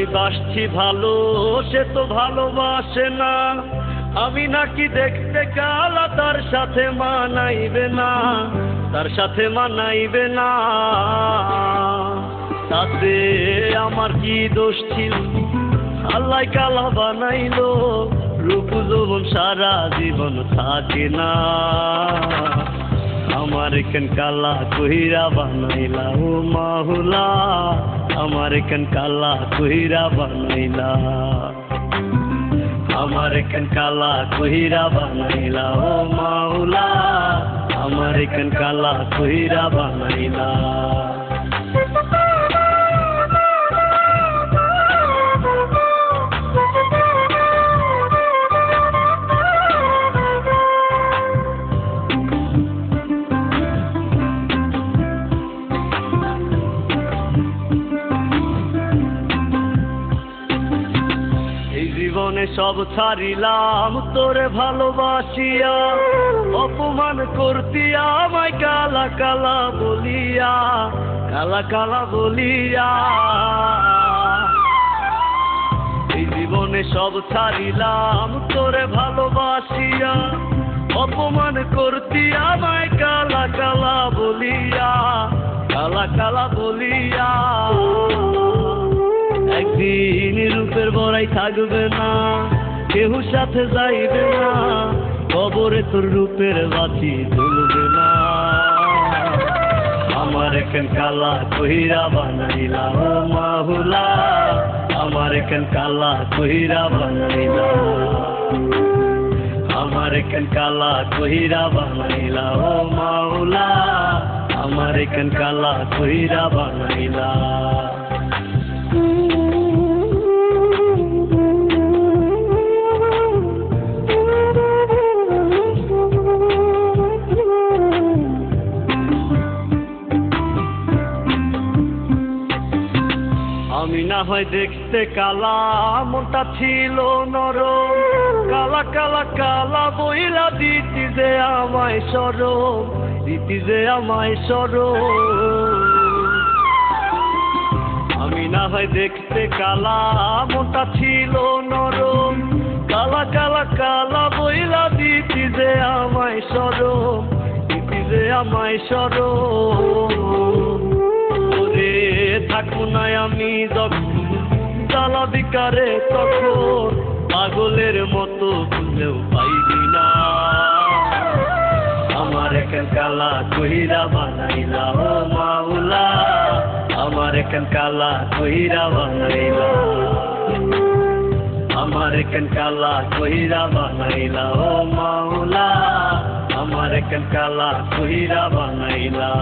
আমি বাসছি ভালো, সে তো ভালোবাসে না। আমি নাকি দেখতে কালা, তার সাথে মানাইবে না, তার সাথে মানাইবে না। তাতে আমার কি দোষ ছিল, আল্লাহ কালা বানাইলো। রূপ যৌবন সারা জীবন থাকে না, আমার কেন কালা কইরা বানাইলা ও মাওলা, আমার কেন কালা কইরা বানাইলা, আমার কেন কালা কইরা বানাইলা ও মাওলা, আমার কেন কালা কইরা বানাইলা। জীবনে সব ছাড়িলাম তোরে ভালোবাসিয়া, অপমান করতি আমায় কালা কালা বলিয়া, কালা কালা বলিয়া। এই জীবনে সব ছাড়িলাম তোরে ভালোবাসিয়া, অপমান করতি আমায় কালা কালা বলিয়া, কালা কালা বলিয়া। একদিন রূপের বড়াই থাকবে না, কেউ সাথে যাইবে না, কবরে তোর রূপের বাতি জ্বলবে না। আমার কেন কালা কইরা বানাইলা ও মাওলা, আমার কেন কালা কইরা বানাইলা, আমার কেন কালা কইরা বানাইলা ও মাওলা, আমার কেন কালা কইরা বানাইলা। আমি না হয় দেখতে কালা, মনটা ছিল নরম, কালা কালা কালা বইলা দিতি যে আমায় সরম, দিতি যে আমায় সরম। আমি না হয় দেখতে কালা, মনটা ছিল নরম, কালা কালা কালা বইলা দিতি যে আমায় সরম, দিতি যে আমায় সরম। থাকবো না আমি যখন জ্বালা বিকারে, তখন পাগলের মতো খুঁজেও পাইবি না। আমার কেন কালা কইরা বানাইলা ও মাওলা, আমার কেন কালা কইরা বানাইলা, আমার কেন কালা কইরা বানাইলা ও মাওলা, আমার কেন কালা কইরা বানাইলা।